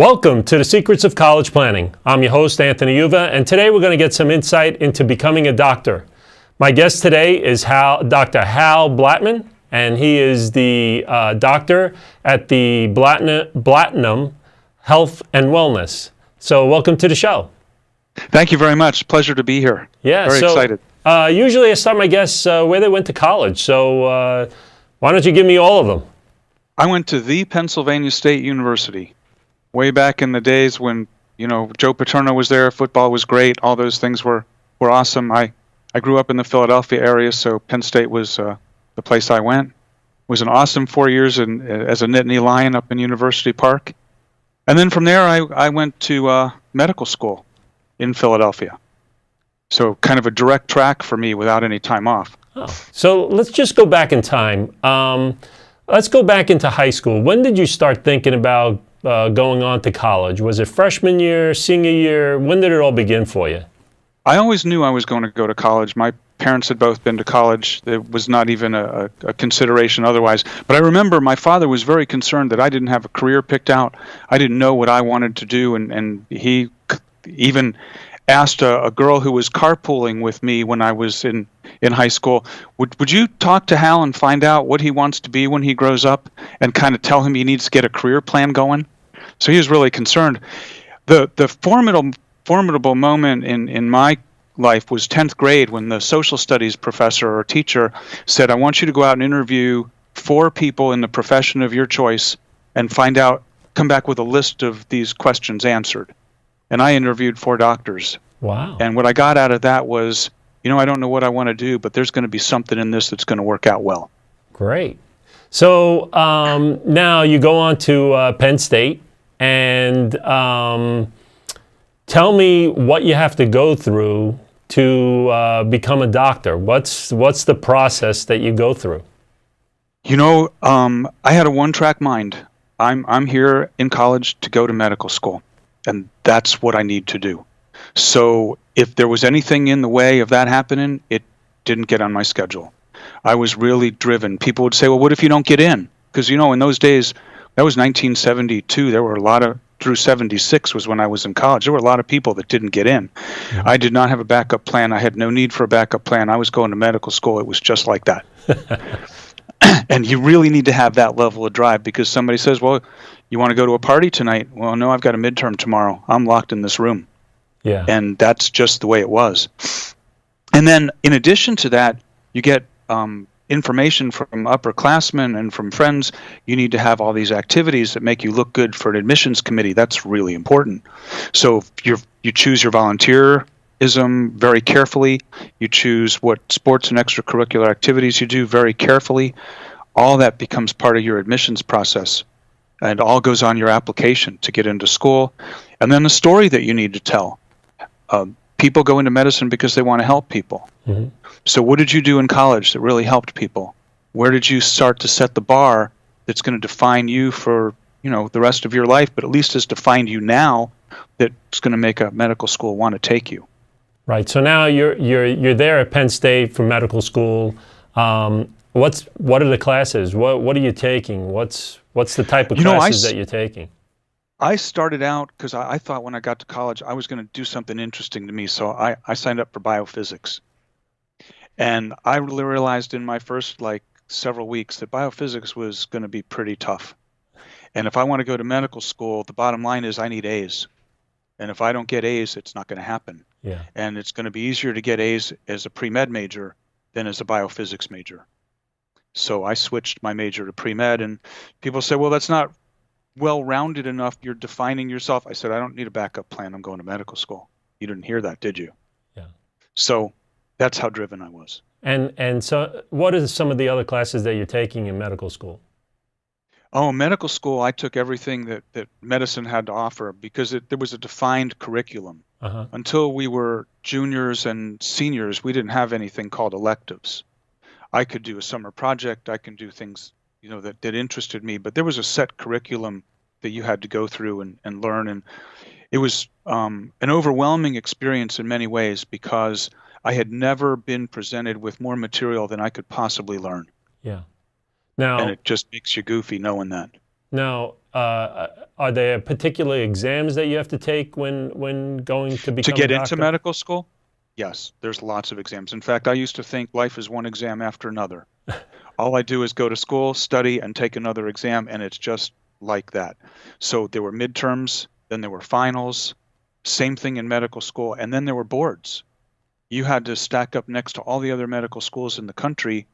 Welcome to the Secrets of College Planning. I'm your host, Anthony Uva, and today we're going to get some insight into becoming a doctor. My guest today is Dr. Hal Blatman, and he is the doctor at the Blatman Health and Wellness. So welcome to the show. Thank you very much. Pleasure to be here. Yeah, very excited. Usually I start my guests where they went to college, so why don't you give me all of them? I went to the Pennsylvania State University. Way back in the days when, Joe Paterno was there, football was great, all those things were awesome. I grew up in the Philadelphia area, so Penn State was the place I went. It was an awesome 4 years as a Nittany Lion up in University Park. And then from there, I went to medical school in Philadelphia. So kind of a direct track for me without any time off. Oh. So let's just go back in time. Let's go back into high school. When did you start thinking about going on to college? Was it freshman year, senior year? When did it all begin for you? I always knew I was going to go to college. My parents had both been to college. There was not even a consideration otherwise. But I remember my father was very concerned that I didn't have a career picked out. I didn't know what I wanted to do, and he even asked a girl who was carpooling with me when I was in high school, would you talk to Hal and find out what he wants to be when he grows up and kind of tell him he needs to get a career plan going? So he was really concerned. The formidable moment in my life was 10th grade when the social studies professor or teacher said, I want you to go out and interview 4 people in the profession of your choice and come back with a list of these questions answered. And I interviewed 4 doctors. Wow. And what I got out of that was, I don't know what I want to do, but there's going to be something in this that's going to work out well. Great. So now you go on to Penn State, and tell me what you have to go through to become a doctor. What's the process that you go through? I had a one-track mind. I'm here in college to go to medical school, and that's what I need to do. So if there was anything in the way of that happening, it didn't get on my schedule. I was really driven. People would say, well, what if you don't get in? Because, in those days, that was 1972. There were a lot of, through 76 was when I was in college. There were a lot of people that didn't get in. Mm-hmm. I did not have a backup plan. I had no need for a backup plan. I was going to medical school. It was just like that. And you really need to have that level of drive, because somebody says, well, you want to go to a party tonight? Well, no, I've got a midterm tomorrow. I'm locked in this room. Yeah. And that's just the way it was. And then in addition to that, you get information from upperclassmen and from friends. You need to have all these activities that make you look good for an admissions committee. That's really important. So you choose your volunteerism very carefully. You choose what sports and extracurricular activities you do very carefully. All that becomes part of your admissions process. And all goes on your application to get into school. And then the story that you need to tell. People go into medicine because they want to help people. Mm-hmm. So what did you do in college that really helped people? Where did you start to set the bar that's going to define you for, the rest of your life, but at least has defined you now, that's going to make a medical school want to take you? Right. So now you're there at Penn State for medical school. What are the classes? What are you taking? What's the type of classes that you're taking? I started out because I thought when I got to college I was going to do something interesting to me, so I signed up for biophysics. And I really realized in my first several weeks that biophysics was going to be pretty tough. And if I want to go to medical school, the bottom line is I need A's. And if I don't get A's, it's not going to happen. Yeah. And it's going to be easier to get A's as a pre-med major than as a biophysics major. So I switched my major to pre-med, and people say, well, that's not well-rounded enough. You're defining yourself. I said, I don't need a backup plan. I'm going to medical school. You didn't hear that, did you? Yeah. So that's how driven I was. And so what are some of the other classes that you're taking in medical school? Oh, medical school, I took everything that medicine had to offer because there was a defined curriculum. Uh-huh. Until we were juniors and seniors, we didn't have anything called electives. I could do a summer project. I can do things that interested me, but there was a set curriculum that you had to go through and learn. And it was an overwhelming experience in many ways because I had never been presented with more material than I could possibly learn. Yeah. Now, and it just makes you goofy knowing that. Now, are there particular exams that you have to take when going to To become a get into doctor? medical school, yes, there's lots of exams. In fact, I used to think life is one exam after another. All I do is go to school, study, and take another exam, and it's just like that. So there were midterms, then there were finals, same thing in medical school, and then there were boards. You had to stack up next to all the other medical schools in the country.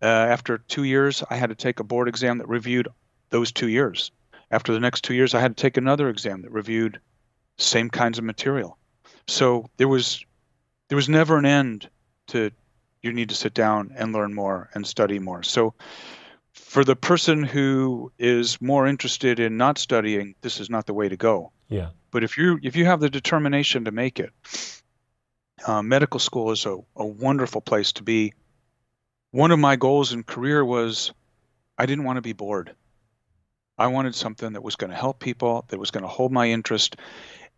After 2 years, I had to take a board exam that reviewed those 2 years. After the next 2 years, I had to take another exam that reviewed same kinds of material. So there was never an end to you need to sit down and learn more and study more. So for the person who is more interested in not studying, this is not the way to go. Yeah. But if you have the determination to make it, medical school is a wonderful place to be. One of my goals in career was I didn't want to be bored. I wanted something that was going to help people, that was going to hold my interest,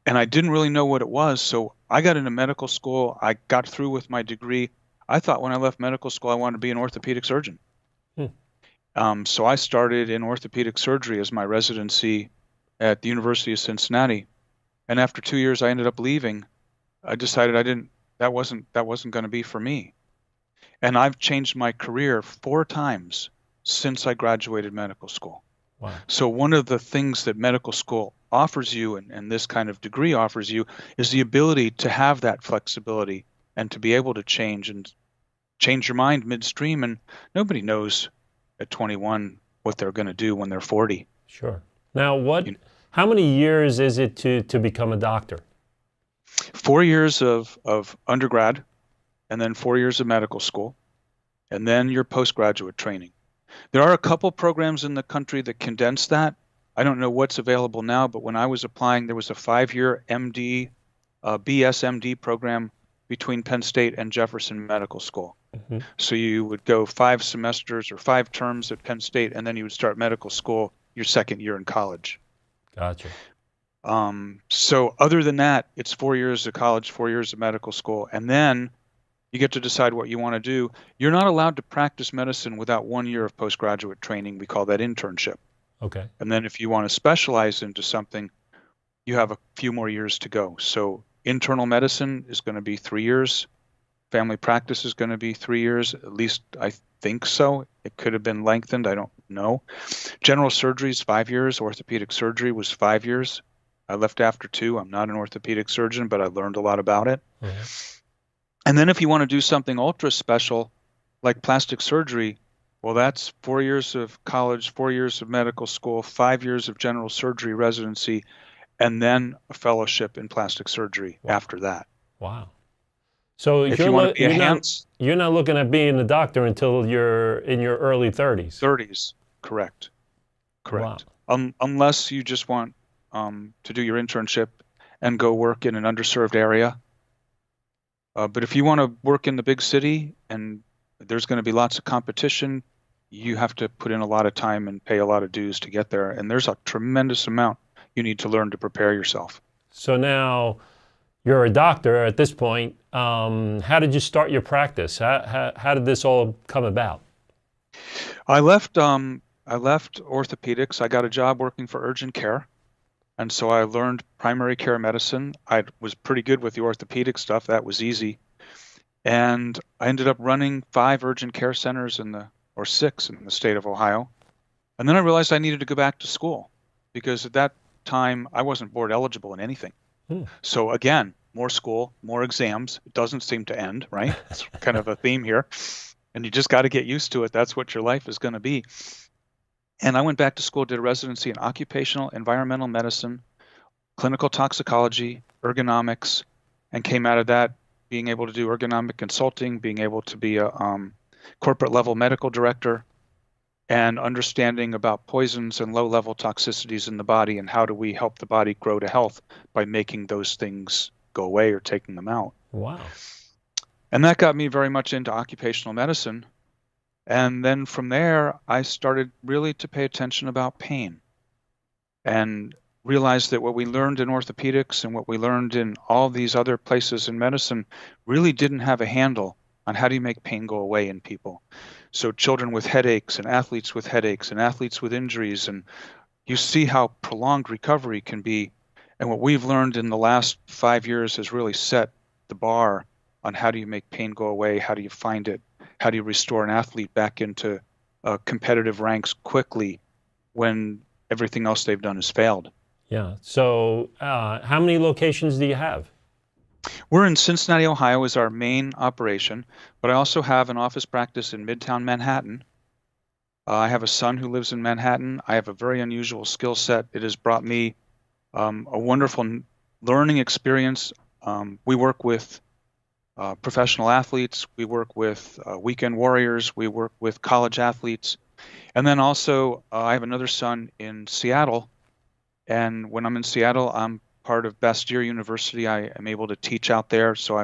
and I didn't really know what it was. So I got into medical school. I got through with my degree. I thought when I left medical school, I wanted to be an orthopedic surgeon. So I started in orthopedic surgery as my residency at the University of Cincinnati. And after 2 years, I ended up leaving. I decided that wasn't going to be for me. And I've changed my career 4 times since I graduated medical school. Wow. So one of the things that medical school offers you, and this kind of degree offers you, is the ability to have that flexibility and to be able to change your mind midstream. And nobody knows at 21 what they're going to do when they're 40. Sure. Now, how many years is it to become a doctor? 4 years of undergrad, and then 4 years of medical school, and then your postgraduate training. There are a couple programs in the country that condense that. I don't know what's available now, but when I was applying, there was a 5-year MD, BSMD program between Penn State and Jefferson Medical School. Mm-hmm. So you would go 5 semesters or 5 terms at Penn State, and then you would start medical school your second year in college. Gotcha. So other than that, it's 4 years of college, 4 years of medical school, and then you get to decide what you want to do. You're not allowed to practice medicine without 1 year of postgraduate training. We call that internship. Okay. And then if you want to specialize into something, you have a few more years to go. So internal medicine is going to be 3 years. Family practice is going to be 3 years. At least I think so. It could have been lengthened. I don't know. General surgery is 5 years. Orthopedic surgery was 5 years. I left after 2. I'm not an orthopedic surgeon, but I learned a lot about it. Mm-hmm. And then if you want to do something ultra special, like plastic surgery, well, that's 4 years of college, 4 years of medical school, 5 years of general surgery residency, and then a fellowship in plastic surgery after that. Wow. So if you want to be you're not looking at being a doctor until you're in your early 30s. 30s, correct. Wow. Unless you just want to do your internship and go work in an underserved area. But if you want to work in the big city and there's going to be lots of competition, you have to put in a lot of time and pay a lot of dues to get there. And there's a tremendous amount you need to learn to prepare yourself. So now you're a doctor at this point. How did you start your practice? How did this all come about? I left orthopedics. I got a job working for urgent care. And so I learned primary care medicine. I was pretty good with the orthopedic stuff. That was easy. And I ended up running 5 urgent care centers or 6 in the state of Ohio. And then I realized I needed to go back to school because at that time I wasn't board eligible in anything. So again, more school, more exams. It doesn't seem to end, right? It's kind of a theme here. And you just got to get used to it. That's what your life is going to be. And I went back to school, did a residency in occupational environmental medicine, clinical toxicology, ergonomics, and came out of that being able to do ergonomic consulting, being able to be a corporate level medical director, and understanding about poisons and low-level toxicities in the body and how do we help the body grow to health by making those things go away or taking them out. Wow. And that got me very much into occupational medicine. And then from there, I started really to pay attention about pain and realized that what we learned in orthopedics and what we learned in all these other places in medicine really didn't have a handle on how do you make pain go away in people. So children with headaches and athletes with injuries and you see how prolonged recovery can be. And what we've learned in the last 5 years has really set the bar on how do you make pain go away? How do you find it? How do you restore an athlete back into competitive ranks quickly when everything else they've done has failed? Yeah. So, how many locations do you have? We're in Cincinnati, Ohio, is our main operation, but I also have an office practice in Midtown Manhattan. I have a son who lives in Manhattan. I have a very unusual skill set. It has brought me a wonderful learning experience. We work with professional athletes. We work with weekend warriors. We work with college athletes. And then also, I have another son in Seattle. And when I'm in Seattle, I'm part of Bastyr University. I am able to teach out there. So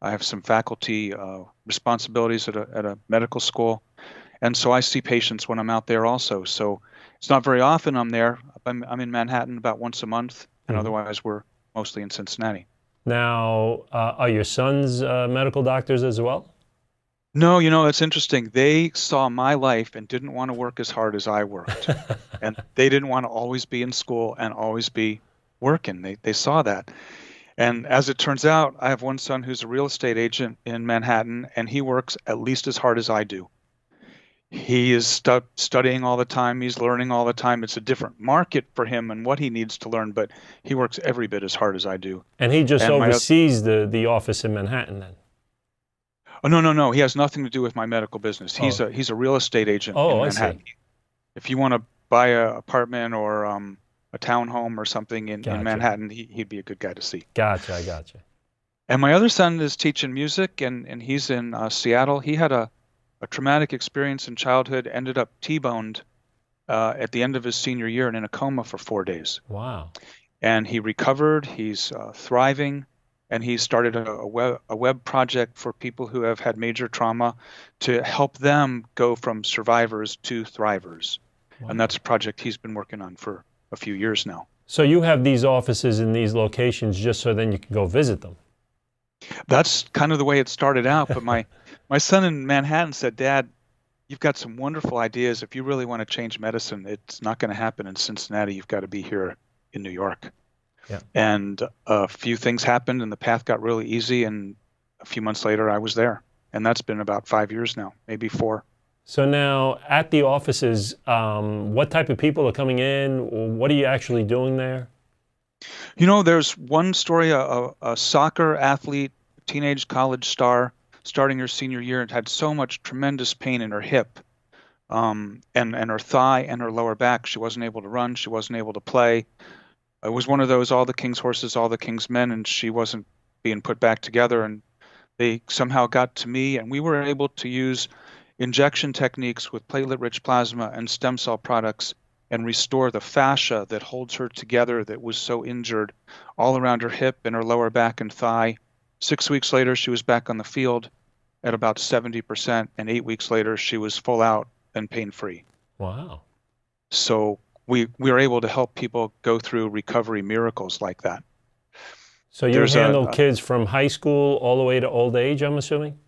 I have some faculty responsibilities at a medical school. And so I see patients when I'm out there also. So it's not very often I'm there. I'm in Manhattan about once a month, and otherwise we're mostly in Cincinnati. Now, are your sons medical doctors as well? No, it's interesting. They saw my life and didn't want to work as hard as I worked. And they didn't want to always be in school and always be working. They saw that. And as it turns out, I have one son who's a real estate agent in Manhattan, and he works at least as hard as I do. He is studying all the time. He's learning all the time. It's a different market for him and what he needs to learn, but he works every bit as hard as I do. And he just And oversees the office in Manhattan then? Oh, no. He has nothing to do with my medical business. He's a real estate agent in Manhattan. I see. If you want to buy an apartment or a townhome or something in Manhattan, he'd be a good guy to see. Gotcha, I gotcha. And my other son is teaching music, and he's in Seattle. He had a traumatic experience in childhood, ended up T-boned at the end of his senior year and in a coma for 4 days. Wow. And he recovered. He's thriving. And he started a web project for people who have had major trauma to help them go from survivors to thrivers. Wow. And that's a project he's been working on for a few years now. So you have these offices in these locations just so then you can go visit them? That's kind of the way it started out. But my son in Manhattan said, "Dad, you've got some wonderful ideas. If you really want to change medicine, it's not going to happen in Cincinnati. You've got to be here in New York." Yeah. And a few things happened and the path got really easy. And a few months later, I was there. And that's been about 5 years now, maybe 4. So now at the offices, what type of people are coming in? What are you actually doing there? There's one story, a soccer athlete, teenage college star, starting her senior year and had so much tremendous pain in her hip and her thigh and her lower back. She wasn't able to run. She wasn't able to play. It was one of those all the king's horses, all the king's men, and she wasn't being put back together. And they somehow got to me, and we were able to use injection techniques with platelet-rich plasma and stem cell products and restore the fascia that holds her together that was so injured all around her hip and her lower back and thigh. 6 weeks later, she was back on the field at about 70%, and 8 weeks later, she was full out and pain-free. Wow. So we are able to help people go through recovery miracles like that. So you handle kids from high school all the way to old age, I'm assuming?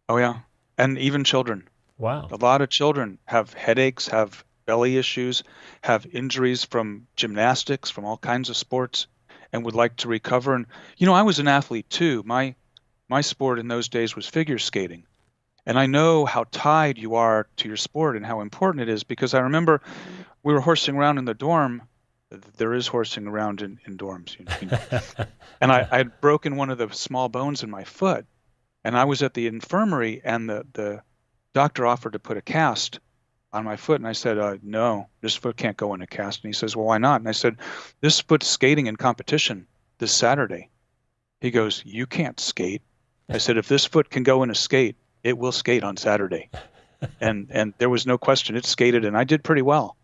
Oh, yeah. And even children. Wow. A lot of children have headaches, have belly issues, have injuries from gymnastics, from all kinds of sports, and would like to recover. And, I was an athlete too. My sport in those days was figure skating. And I know how tied you are to your sport and how important it is, because I remember we were horsing around in the dorm. There is horsing around in dorms. And I had broken one of the small bones in my foot. And I was at the infirmary, and the doctor offered to put a cast on my foot. And I said, no, this foot can't go in a cast. And he says, well, why not? And I said, this foot's skating in competition this Saturday. He goes, you can't skate. I said, if this foot can go in a skate, it will skate on Saturday. And there was no question. It skated, and I did pretty well.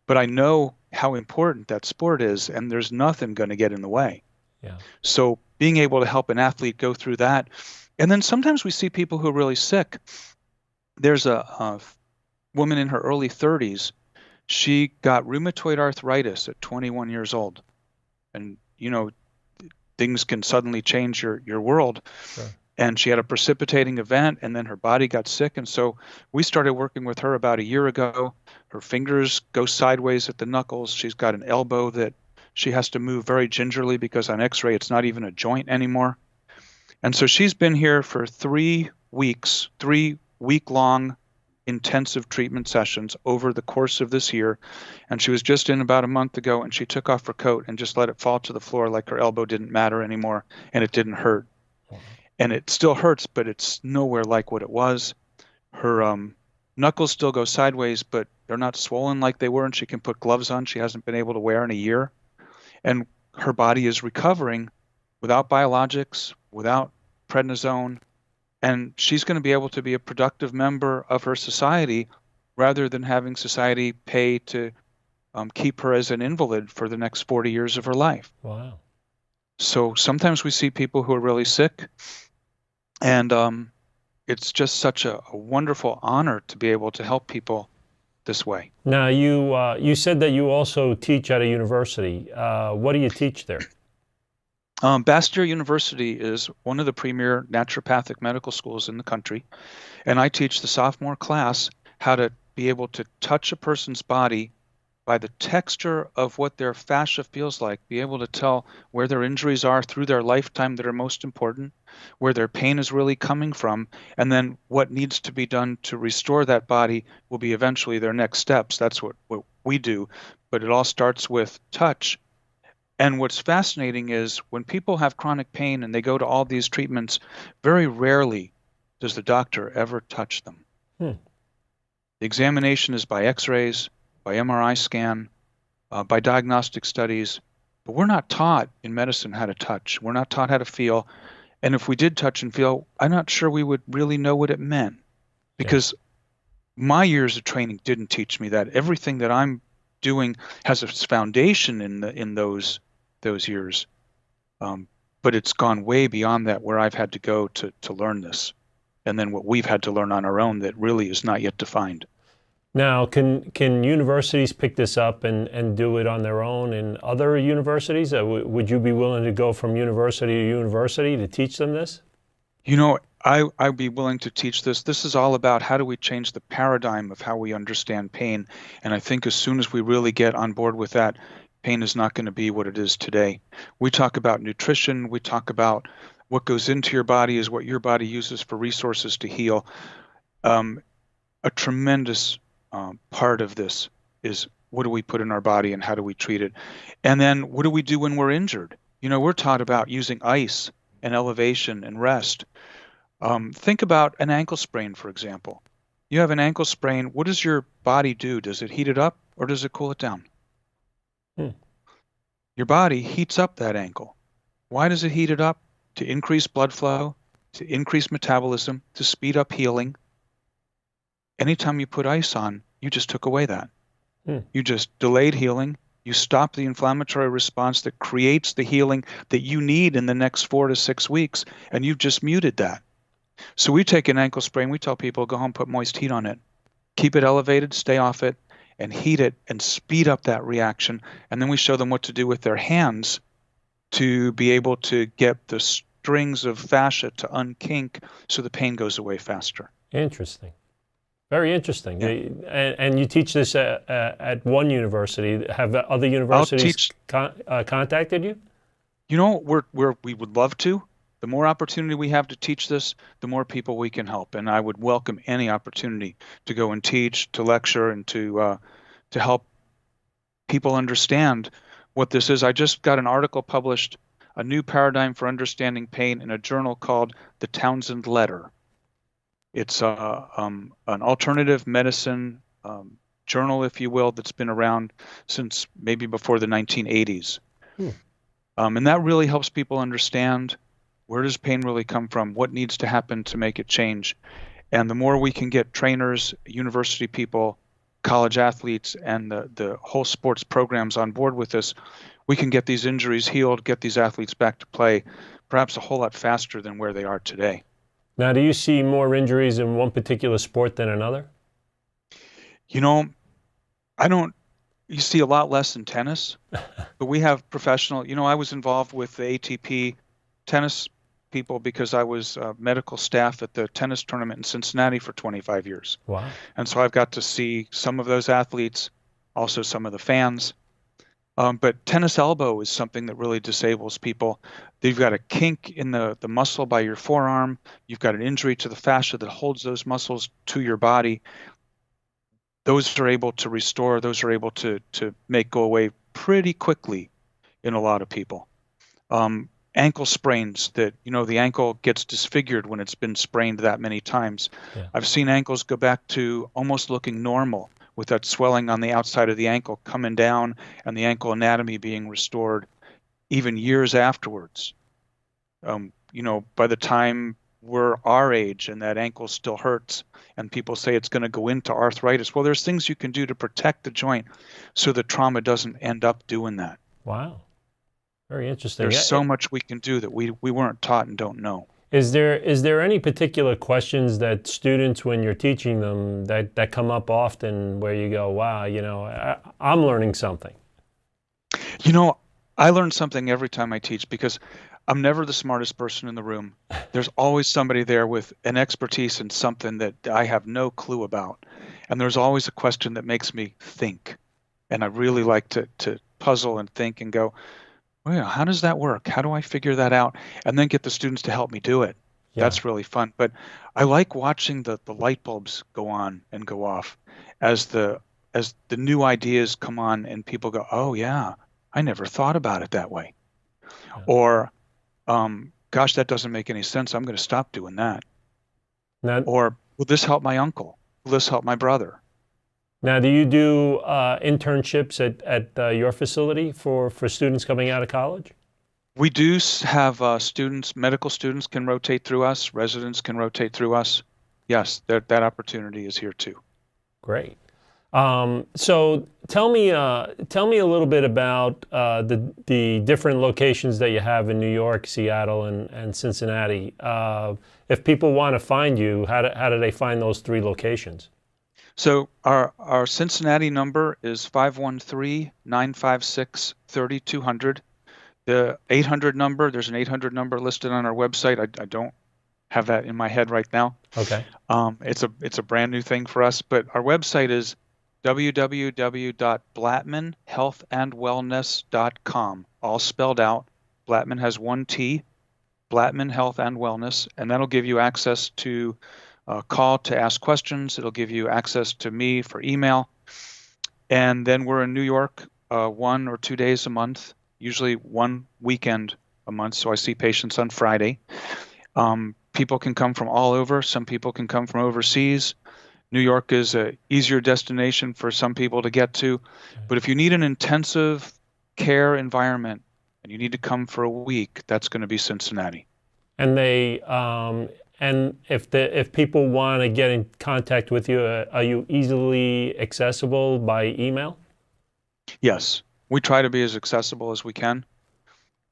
But I know how important that sport is, and there's nothing going to get in the way. Yeah. So being able to help an athlete go through that. And then sometimes we see people who are really sick. There's a woman in her early 30s. She got rheumatoid arthritis at 21 years old. And, things can suddenly change your world. Sure. and she had a precipitating event, and then her body got sick. And so we started working with her about a year ago. Her fingers go sideways at the knuckles. She's got an elbow that she has to move very gingerly because on x-ray it's not even a joint anymore. And so she's been here for 3 weeks, 3-week-long intensive treatment sessions over the course of this year. And she was just in about a month ago, and she took off her coat and just let it fall to the floor like her elbow didn't matter anymore, and it didn't hurt. And it still hurts, but it's nowhere like what it was. Her knuckles still go sideways, but they're not swollen like they were, and she can put gloves on she hasn't been able to wear in a year. And her body is recovering without biologics, without prednisone, and she's going to be able to be a productive member of her society rather than having society pay to keep her as an invalid for the next 40 years of her life. Wow. So sometimes we see people who are really sick, and it's just such a wonderful honor to be able to help people this way. Now, you said that you also teach at a university. What do you teach there? Bastyr University is one of the premier naturopathic medical schools in the country, and I teach the sophomore class how to be able to touch a person's body by the texture of what their fascia feels like, be able to tell where their injuries are through their lifetime that are most important, where their pain is really coming from, and then what needs to be done to restore that body will be eventually their next steps. That's what we do, but it all starts with touch. And what's fascinating is when people have chronic pain and they go to all these treatments, very rarely does the doctor ever touch them. The examination is by x-rays, by MRI scan, by diagnostic studies, but we're not taught in medicine how to touch. We're not taught how to feel. And if we did touch and feel, I'm not sure we would really know what it meant, because my years of training didn't teach me that. Everything that I'm doing has its foundation in those years, but it's gone way beyond that, where I've had to go to learn this, and then what we've had to learn on our own that really is not yet defined. Now, can universities pick this up and do it on their own in other universities? Would you be willing to go from university to university to teach them this? You know, I'd be willing to teach this. This is all about how do we change the paradigm of how we understand pain, and I think as soon as we really get on board with that, pain is not going to be what it is today. We talk about nutrition. We talk about what goes into your body is what your body uses for resources to heal. A tremendous part of this is what do we put in our body and how do we treat it? And then what do we do when we're injured? You know, we're taught about using ice and elevation and rest. Think about an ankle sprain, for example. You have an ankle sprain. What does your body do? Does it heat it up or does it cool it down? Your body heats up that ankle. Why does it heat it up? To increase blood flow, to increase metabolism, to speed up healing. Anytime you put ice on, you just took away that. You just delayed healing. You stopped the inflammatory response that creates the healing that you need in the next 4 to 6 weeks, and you've just muted that. So we take an ankle sprain, we tell people, go home, put moist heat on it. Keep it elevated, stay off it, and heat it and speed up that reaction. And then we show them what to do with their hands to be able to get the strings of fascia to unkink so the pain goes away faster. Interesting. Very interesting. Yeah. And you teach this at one university. Have other universities contacted you? You know, we would love to. The more opportunity we have to teach this, the more people we can help. And I would welcome any opportunity to go and teach, to lecture, and to help people understand what this is. I just got an article published, A New Paradigm for Understanding Pain, in a journal called The Townsend Letter. It's an alternative medicine journal, if you will, that's been around since maybe before the 1980s. And that really helps people understand, where does pain really come from? What needs to happen to make it change? And the more we can get trainers, university people, college athletes, and the whole sports programs on board with this, we can get these injuries healed, get these athletes back to play, perhaps a whole lot faster than where they are today. Now, do you see more injuries in one particular sport than another? You know, you see a lot less in tennis, but we have professional, I was involved with the ATP tennis people because I was medical staff at the tennis tournament in Cincinnati for 25 years. Wow. And so I've got to see some of those athletes, also some of the fans. But tennis elbow is something that really disables people. You've got a kink in the muscle by your forearm. You've got an injury to the fascia that holds those muscles to your body. Those are able to restore. Those are able to make go away pretty quickly in a lot of people. Ankle sprains that, the ankle gets disfigured when it's been sprained that many times. Yeah. I've seen ankles go back to almost looking normal with that swelling on the outside of the ankle coming down and the ankle anatomy being restored even years afterwards. By the time we're our age and that ankle still hurts and people say it's going to go into arthritis, well, there's things you can do to protect the joint so the trauma doesn't end up doing that. Wow. Very interesting. There's so much we can do that we weren't taught and don't know. Is there any particular questions that students, when you're teaching them, that come up often where you go, wow, I'm learning something? I learn something every time I teach because I'm never the smartest person in the room. There's always somebody there with an expertise in something that I have no clue about. And there's always a question that makes me think. And I really like to puzzle and think and go, well, how does that work? How do I figure that out? And then get the students to help me do it. Yeah. That's really fun. But I like watching the light bulbs go on and go off as the new ideas come on and people go, oh, yeah, I never thought about it that way. Yeah. Or, gosh, that doesn't make any sense. I'm going to stop doing that. Or, will this help my uncle? Will this help my brother? Now, do you do internships at your facility for students coming out of college? We do have students, medical students can rotate through us, residents can rotate through us. Yes, that opportunity is here too. Great. So tell me a little bit about the different locations that you have in New York, Seattle, and Cincinnati. If people want to find you, how do they find those three locations? So our Cincinnati number is 513-956-3200. The 800 number, there's an 800 number listed on our website. I don't have that in my head right now. Okay. It's a brand new thing for us, but our website is www.blatmanhealthandwellness.com, all spelled out. Blatman has one T, Blatman Health and Wellness, and that'll give you access to call to ask questions. It'll give you access to me for email. And then we're in New York 1 or 2 days a month, usually one weekend a month. So I see patients on Friday. People can come from all over. Some people can come from overseas. New York is an easier destination for some people to get to. But if you need an intensive care environment and you need to come for a week, that's going to be Cincinnati. And and if people want to get in contact with you, are you easily accessible by email? Yes, we try to be as accessible as we can.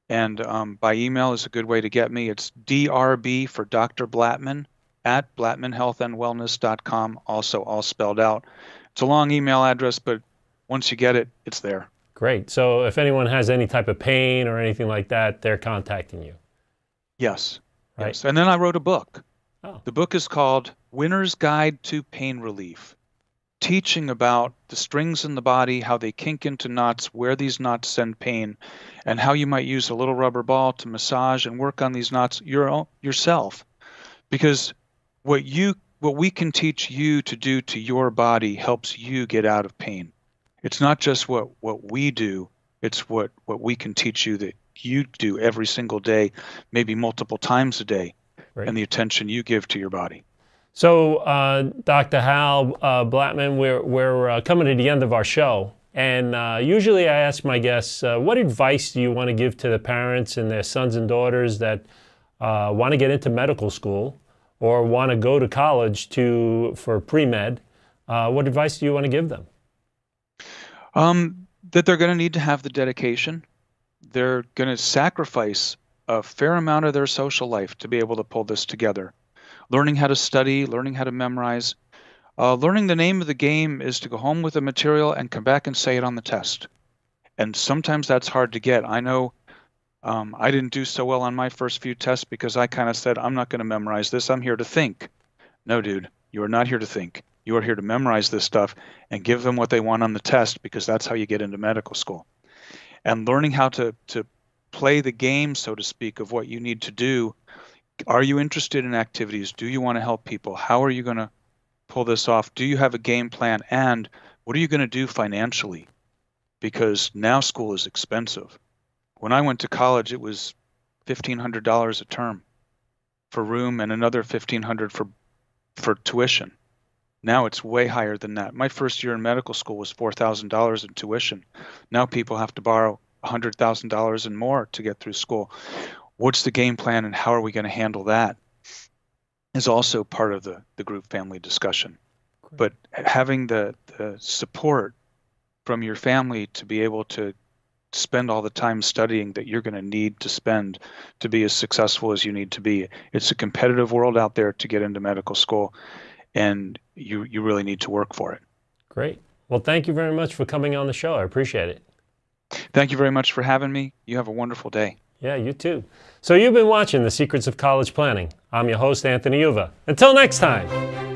And by email is a good way to get me. It's DRB for Dr. Blatman at blatmanhealthandwellness.com, also all spelled out. It's a long email address, but once you get it, it's there. Great. So if anyone has any type of pain or anything like that, they're contacting you. Yes. Right. Yes. And then I wrote a book. Oh. The book is called Winner's Guide to Pain Relief, teaching about the strings in the body, how they kink into knots, where these knots send pain, and how you might use a little rubber ball to massage and work on these knots yourself. Because what we can teach you to do to your body helps you get out of pain. It's not just what we do, it's what we can teach you that you do every single day, maybe multiple times a day, right, and the attention you give to your body. So, Dr. Hal Blatman, we're coming to the end of our show, and usually I ask my guests, what advice do you want to give to the parents and their sons and daughters that want to get into medical school or want to go to college for pre-med? What advice do you want to give them? That they're going to need to have the dedication. They're going to sacrifice a fair amount of their social life to be able to pull this together. Learning how to study, learning how to memorize. Learning the name of the game is to go home with the material and come back and say it on the test. And sometimes that's hard to get. I know I didn't do so well on my first few tests because I kind of said, I'm not going to memorize this. I'm here to think. No, dude, you are not here to think. You are here to memorize this stuff and give them what they want on the test, because that's how you get into medical school. And learning how to play the game, so to speak, of what you need to do. Are you interested in activities? Do you want to help people? How are you going to pull this off? Do you have a game plan? And what are you going to do financially? Because now school is expensive. When I went to college, it was $1,500 a term for room and another $1,500 for tuition. Now it's way higher than that. My first year in medical school was $4,000 in tuition. Now people have to borrow $100,000 and more to get through school. What's the game plan, and how are we going to handle that is also part of the group family discussion. Great. But having the support from your family to be able to spend all the time studying that you're going to need to spend to be as successful as you need to be. It's a competitive world out there to get into medical school, and you really need to work for it. Great. Well, thank you very much for coming on the show. I appreciate it. Thank you very much for having me. You have a wonderful day. Yeah, you too. So you've been watching The Secrets of College Planning. I'm your host, Anthony Uva. Until next time.